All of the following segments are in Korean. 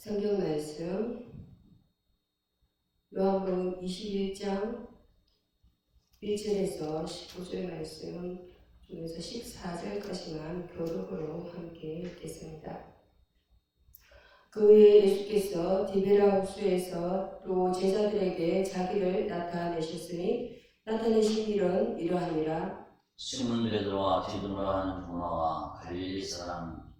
성경 말씀 요한복음 21장 1절에서 19절 말씀 중에서 14절까지만 교독으로 함께 읽겠습니다. 그 후에 예수께서 디베라 호수에서 또 제자들에게 자기를 나타내셨으니 나타내신 일은 이러하니라. 시몬 베드로와 디두라 하는 도마와 갈릴리 사람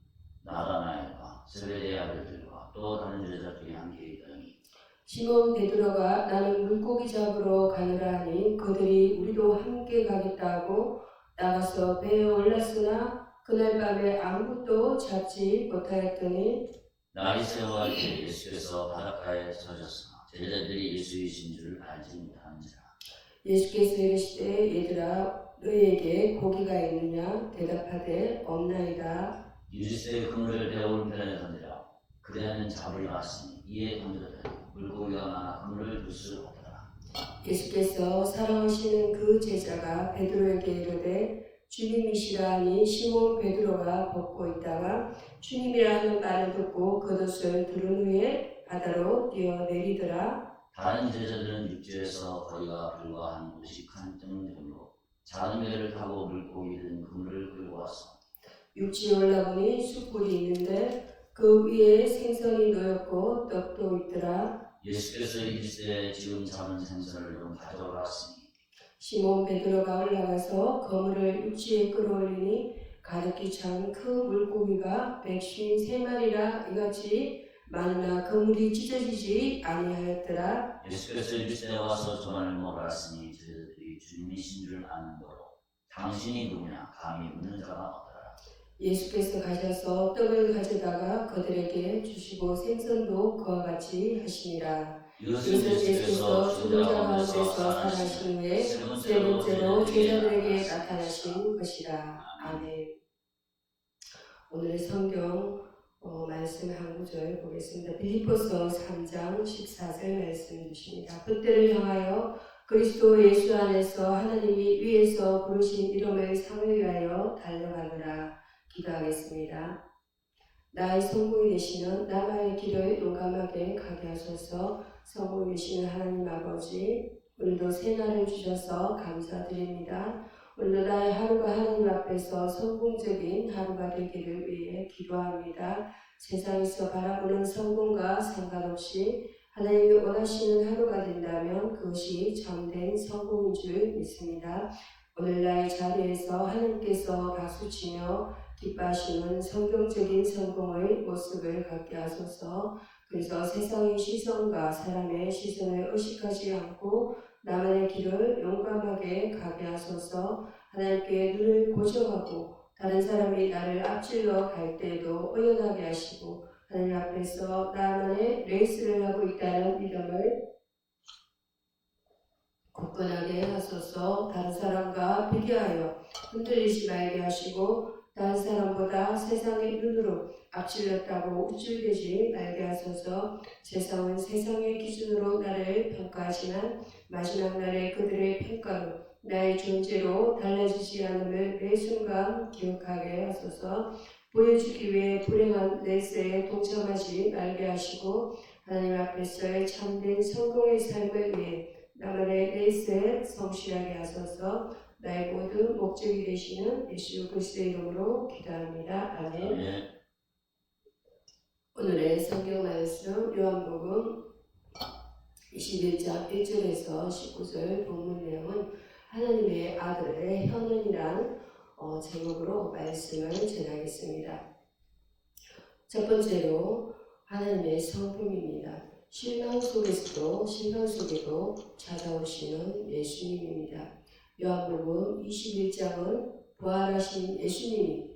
나다나엘과 세베대의 아들들과 또 다른 제자들이 함께 있더니 시몬 베드로가 나는 물고기 잡으러 가느라 하니 그들이 우리도 함께 가겠다고 나가서 배에 올랐으나 그날 밤에 아무것도 잡지 못하였더니 날이 새어갈 때 예수께서 바닷가에 서셨으나 제자들이 예수이신 줄 알지 못하는지라. 예수께서 이르시되 얘들아 너희에게 고기가 있느냐 대답하되 없나이다. 유리스의 그물을 배 오른편에 던지라. 그대는 잡으려 하시니 이에 던졌더니 물고기가 많아 그물을 둘 수 없더라. 예수께서 사랑하시는 그 제자가 베드로에게 이르되 주님이시라 하니 시몬 베드로가 벗고 있다가 주님이라 하는 말을 듣고 겉옷을 두른 후에 바다로 뛰어내리더라. 다른 제자들은 육지에서 거리가 불과 한 50칸 정도로 작은 배를 타고 물고기 든 그물을 끌고 왔어. 육지에 올라보니 숯불이 있는데 그 위에 생선이 놓였고 떡도 있더라. 예수께서 이르시되 지금 잡은 생선을 좀 가져오라 하시니 시몬 베드로가 올라가서 그물을 육지에 끌어올리니 가득히 찬 그 물고기가 153마리라 이같이 많으나 그물이 찢어지지 아니하였더라. 예수께서 이르시되 와서 저만을 먹으라 하시니 제자들이 주님이신 줄 아는 거로 당신이 누구냐 감히 묻는 자가 없더라. 예수께서 가셔서 떡을 가져다가 그들에게 주시고 생선도 그와 같이 하시니라. 이것은 예수께서 죽은 자 가운데서 살아나신 후에 세 번째로 제자들에게 나타나신 것이라. 아멘. 오늘의 성경 말씀 한 구절 보겠습니다. 빌립보서 3장 14절 말씀 주십니다. 그때를 향하여 그리스도 예수 안에서 하나님이 위에서 부르신 이름의 상을 위하여 달려가느라. 기도하겠습니다. 나의 성공이 되시는 나만의 길을 용감하게 가게 하소서. 성공이 되시는 하나님 아버지, 오늘도 새날을 주셔서 감사드립니다. 오늘도 나의 하루가 하나님 앞에서 성공적인 하루가 되기를 위해 기도합니다. 세상에서 바라보는 성공과 상관없이 하나님이 원하시는 하루가 된다면 그것이 참된 성공인 줄 믿습니다. 오늘 나의 자리에서 하나님께서 박수치며 기뻐하시는 성경적인 성공의 모습을 갖게 하소서. 그래서 세상의 시선과 사람의 시선을 의식하지 않고 나만의 길을 용감하게 가게 하소서. 하나님께 눈을 고정하고 다른 사람이 나를 앞질러 갈 때에도 의연하게 하시고 하나님 앞에서 나만의 레이스를 하고 있다는 믿음을 굳건하게 하소서. 다른 사람과 비교하여 흔들리지 말게 하시고 다른 사람보다 세상의 눈으로 앞질렀다고 우쭐대지 말게 하소서. 세상은 세상의 기준으로 나를 평가하지만 마지막 날에 그들의 평가로 나의 존재로 달라지지 않음을 매 순간 기억하게 하소서. 보여주기 위해 불행한 레이스에 동참하지 말게 하시고 하나님 앞에서의 참된 성공의 삶을 위해 나만의 레이스에 성실하게 하소서. 나의 모든 목적이 되시는 예수 그리스도의 이름으로 기도합니다. 아멘. 아멘. 오늘의 성경 말씀 요한복음 21장 1절에서 19절 본문 내용은 하나님의 아들의 현원이란 제목으로 말씀을 전하겠습니다. 첫 번째로 하나님의 성품입니다. 신앙 속에서도 신앙 속에도 찾아오시는 예수님입니다. 요한복음 21장은 부활하신 예수님이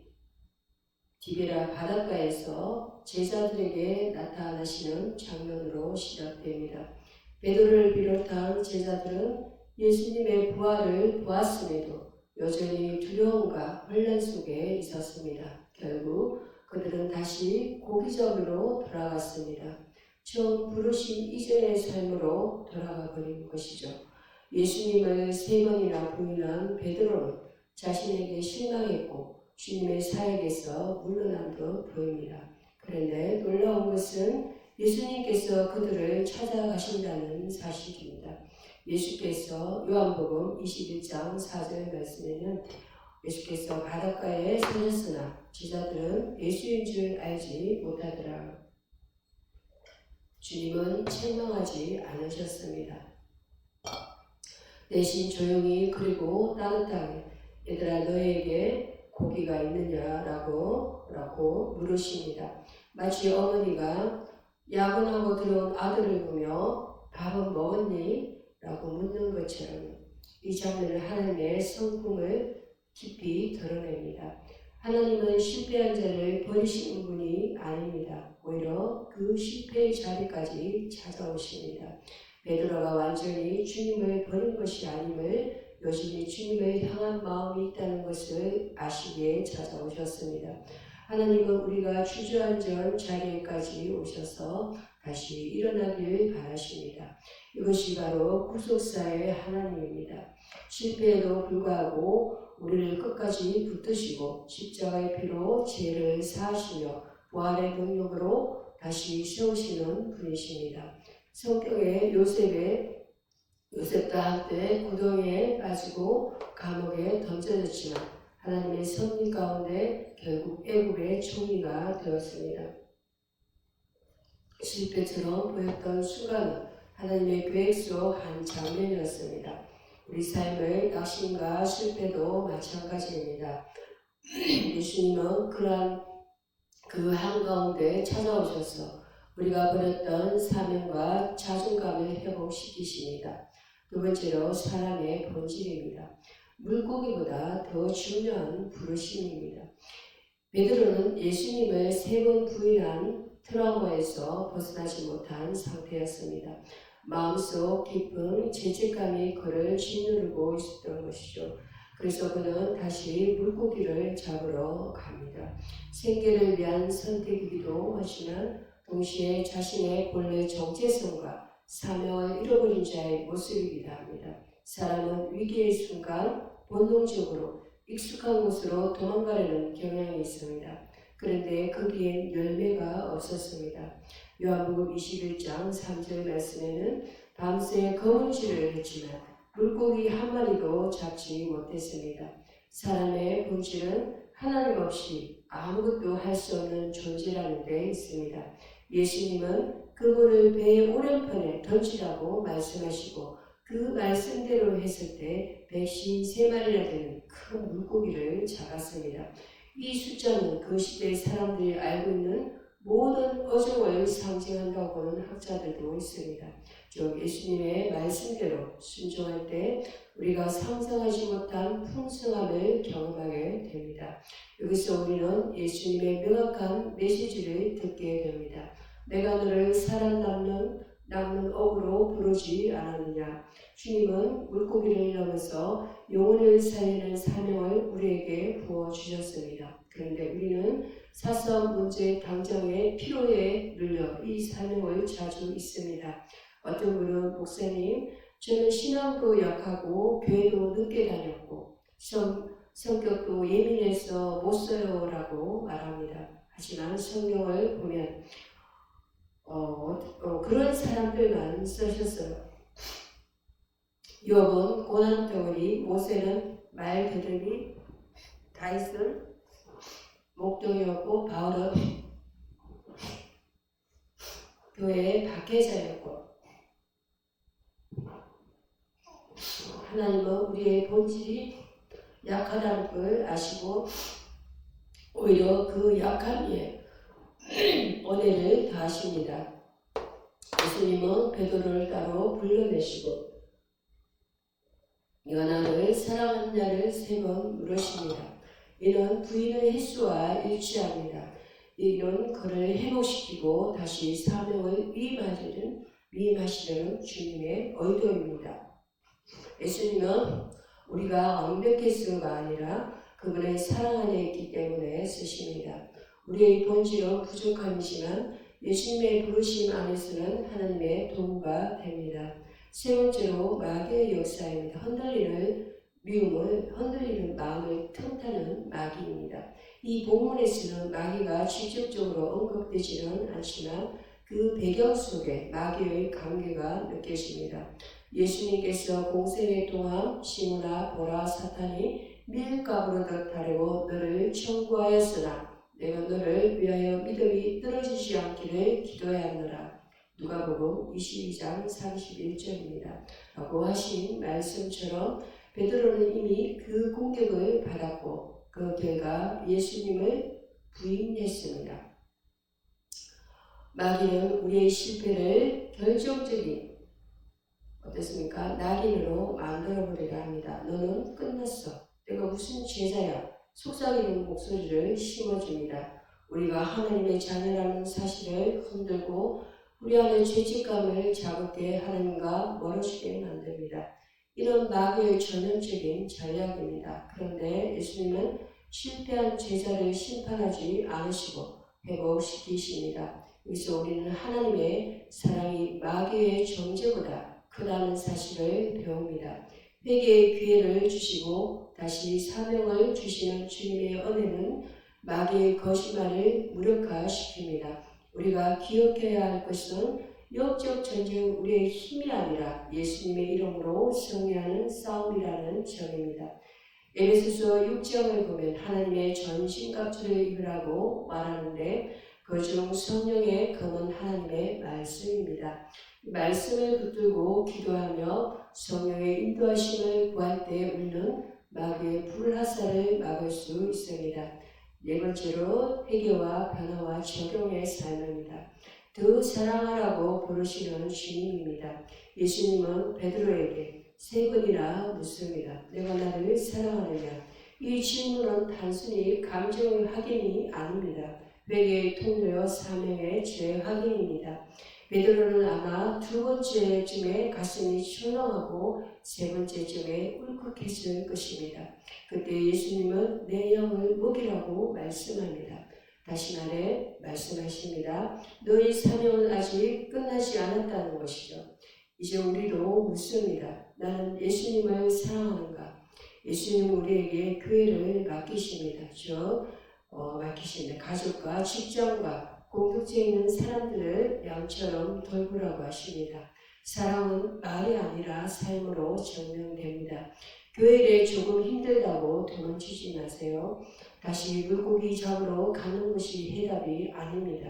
디베라 바닷가에서 제자들에게 나타나시는 장면으로 시작됩니다. 베드로를 비롯한 제자들은 예수님의 부활을 보았음에도 여전히 두려움과 혼란 속에 있었습니다. 결국 그들은 다시 고기잡이로 돌아갔습니다. 처음 부르신 이전의 삶으로 돌아가 버린 것이죠. 예수님을 3번이나 부인한 베드로는 자신에게 실망했고 주님의 사역에서 물러난 듯 보입니다. 그런데 놀라운 것은 예수님께서 그들을 찾아가신다는 사실입니다. 예수께서 요한복음 21장 4절 말씀에는 예수께서 바닷가에 서셨으나 제자들은 예수인 줄 알지 못하더라. 주님은 책망하지 않으셨습니다. 대신 조용히 그리고 따뜻하게 얘들아 너에게 고기가 있느냐라고 물으십니다. 마치 어머니가 야근하고 들어온 아들을 보며 밥은 먹었니? 라고 묻는 것처럼 이 장면은 하나님의 성품을 깊이 드러냅니다. 하나님은 실패한 자를 버리시는 분이 아닙니다. 오히려 그 실패의 자리까지 찾아오십니다. 베드로가 완전히 주님을 버린 것이 아님을 여전히 주님을 향한 마음이 있다는 것을 아시기에 찾아오셨습니다. 하나님은 우리가 주저앉은 자리에까지 오셔서 다시 일어나길 바라십니다. 이것이 바로 구속사의 하나님입니다. 실패에도 불구하고 우리를 끝까지 붙드시고 십자가의 피로 죄를 사하시며 부활의 능력으로 다시 세우시는 분이십니다. 성경에 요셉과 함께 구덩이에 빠지고 감옥에 던져졌지만 하나님의 섭리 가운데 결국 애굽의 총리가 되었습니다. 실패처럼 보였던 순간은 하나님의 계획 속 한 장면이었습니다. 우리 삶의 낙심과 실패도 마찬가지입니다. 예수님은 그 한가운데 찾아오셔서 우리가 버렸던 사명과 자존감을 회복시키십니다. 두 번째로 사람의 본질입니다. 물고기보다 더 중요한 부르심입니다. 베드로는 예수님을 3번 부인한 트라우마에서 벗어나지 못한 상태였습니다. 마음속 깊은 죄책감이 그를 짓누르고 있었던 것이죠. 그래서 그는 다시 물고기를 잡으러 갑니다. 생계를 위한 선택이기도 하지만 동시에 자신의 본래 정체성과 사명을 잃어버린 자의 모습이기도 합니다. 사람은 위기의 순간 본능적으로 익숙한 곳으로 도망가려는 경향이 있습니다. 그런데 거기엔 열매가 없었습니다. 요한복음 21장 3절 말씀에는 밤새 거물질을 했지만 물고기 한 마리도 잡지 못했습니다. 사람의 본질은 하나님 없이 아무것도 할 수 없는 존재라는 데 있습니다. 예수님은 그물을 배의 오른편에 던지라고 말씀하시고 그 말씀대로 했을 때 153마리나 되는 큰 물고기를 잡았습니다. 이 숫자는 그 시대 사람들이 알고 있는 모든 어종을 상징한다고 보는 학자들도 있습니다. 즉 예수님의 말씀대로 순종할 때 우리가 상상하지 못한 풍성함을 경험하게 됩니다. 여기서 우리는 예수님의 명확한 메시지를 듣게 됩니다. 내가 너를 살아남는 업으로 부르지 않았느냐. 주님은 물고기를 넘어서 영혼을 살리는 사명을 우리에게 부어주셨습니다. 그런데 우리는 사소한 문제 당장의 피로에 눌려 이 사명을 자주 있습니다. 어떤 분은 목사님, 저는 신앙도 약하고 교회도 늦게 다녔고 성격도 예민해서 못 써요 라고 말합니다. 하지만 성경을 보면 그런 사람들만 쓰셨어요. 욥은 고난덩어리, 모세는 말더듬이, 다윗은 목동이었고 바울은 교회의 박해자였고 하나님은 우리의 본질이 약하다는 걸 아시고 오히려 그 약함 위에 은혜를 다하십니다. 예수님은 베드로를 따로 불러내시고 너를 사랑하느냐를 3번 물으십니다. 이는 부인의 횟수와 일치합니다. 이는 그를 회복시키고 다시 사명을 위임하시려는 주님의 의도입니다. 예수님은 우리가 완벽해서가 아니라 그분의 사랑 안에 있기 때문에 쓰십니다. 우리의 본질은 부족함이지만 예수님의 부르심 안에서는 하나님의 도구가 됩니다. 세 번째로 마귀의 역사입니다. 흔들리는 마음을 틈타는 마귀입니다. 이 본문에서는 마귀가 직접적으로 언급되지는 않지만 그 배경 속에 마귀의 관계가 느껴집니다. 예수님께서 공생애 동안 시므나 보라 사탄이 밀가부르듯 하려고 너를 청구하였으나 내가 너를 위하여 믿음이 떨어지지 않기를 기도하였노라. 누가복음 22장 31절입니다. 라고 하신 말씀처럼 베드로는 이미 그 공격을 받았고 그 결과 예수님을 부인했습니다. 마귀는 우리의 실패를 결정적인 어떻습니까? 낙인으로 만들어버리려 합니다. 너는 끝났어. 내가 무슨 제자야. 속삭이는 목소리를 심어줍니다. 우리가 하나님의 자녀라는 사실을 흔들고 우리 안에 죄책감을 자극해 하나님과 멀어지게 만듭니다. 이런 마귀의 전형적인 전략입니다. 그런데 예수님은 실패한 제자를 심판하지 않으시고 회복시키십니다. 여기서 우리는 하나님의 사랑이 마귀의 정죄보다 크다는 사실을 배웁니다. 회개의 기회를 주시고 다시 사명을 주시는 주님의 은혜는 마귀의 거짓말을 무력화시킵니다. 우리가 기억해야 할 것은 영적 전쟁은 우리의 힘이 아니라 예수님의 이름으로 승리하는 싸움이라는 점입니다. 에베소서 6장을 보면 하나님의 전신갑주를 입으라고 말하는데 그중 성령의 검은 하나님의 말씀입니다. 말씀을 붙들고 기도하며 성령의 인도하심을 구할 때 우리는 마귀의 불화살을 막을 수 있습니다. 네 번째로 회개와 변화와 적용의 삶입니다. 더 사랑하라고 부르시는 주님입니다. 예수님은 베드로에게 세 번이나 묻습니다. 내가 나를 사랑하느냐? 이 질문은 단순히 감정의 확인이 아닙니다. 회개의 통로여 사명의 죄 확인입니다. 베드로는 아마 두 번째쯤에 가슴이 철렁하고 세 번째쯤에 울컥했을 것입니다. 그때 예수님은 내 영을 먹이라고 말씀합니다. 다시 말씀하십니다. 너희 사명은 아직 끝나지 않았다는 것이죠. 이제 우리도 묻습니다. 나는 예수님을 사랑하는가? 예수님은 우리에게 교회를 맡기십니다. 맡기십니다. 가족과 직장과 공동체에 있는 사람들을 양처럼 돌보라고 하십니다. 사랑은 말이 아니라 삶으로 증명됩니다. 교회에 조금 힘들다고 도망치지 마세요. 다시 물고기 잡으러 가는 것이 해답이 아닙니다.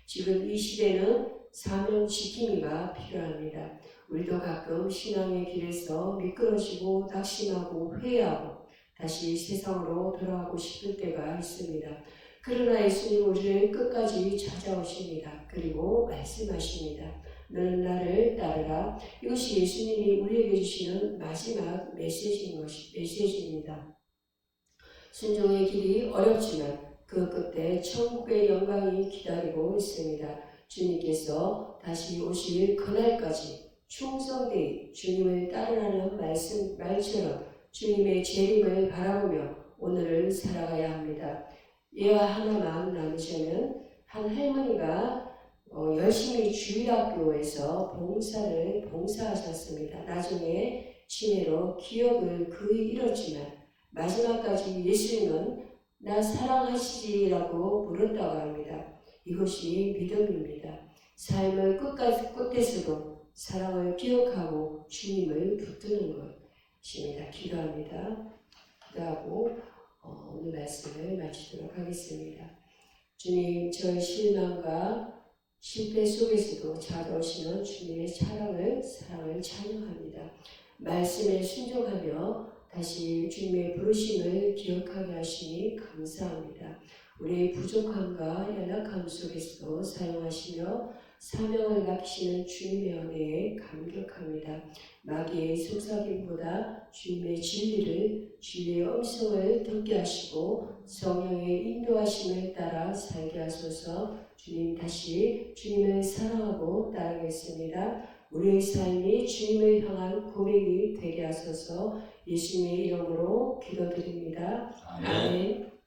지금 이 시대는 사명 지킴이가 필요합니다. 우리도 가끔 신앙의 길에서 미끄러지고 낙심하고 회의하고 다시 세상으로 돌아가고 싶을 때가 있습니다. 그러나 예수님 우리를 끝까지 찾아오십니다. 그리고 말씀하십니다. 너는 나를 따르라. 이것이 예수님이 우리에게 주시는 마지막 메시지입니다. 순종의 길이 어렵지만 그 끝에 천국의 영광이 기다리고 있습니다. 주님께서 다시 오실 그날까지 충성되이 주님을 따르라는 말처럼 주님의 재림을 바라보며 오늘을 살아가야 합니다. 예화 하나만 나누자면 한 할머니가 열심히 주일학교에서 봉사하셨습니다. 나중에 치매로 기억을 거의 잃었지만 마지막까지 예수님은 나 사랑하시지라고 물었다고 합니다. 이것이 믿음입니다. 삶의 끝에서도 사랑을 기억하고 주님을 붙드는 것입니다. 기도합니다. 기도하고 오늘 말씀을 마치도록 하겠습니다. 주님, 저의 실망과 실패 속에서도 찾아오시는 주님의 사랑을 찬양합니다. 말씀에 순종하며 다시 주님의 부르심을 기억하게 하시니 감사합니다. 우리의 부족함과 연약함 속에서도 사용하시며 사명을 맡기시는 주님의 은혜에 감격합니다. 마귀의 속삭임보다 주님의 진리의 음성을 듣게 하시고 성령의 인도하심을 따라 살게 하소서. 주님, 다시 주님을 사랑하고 따르겠습니다. 우리의 삶이 주님을 향한 고백이 되게 하소서. 예수님의 이름으로 기도드립니다. 아멘.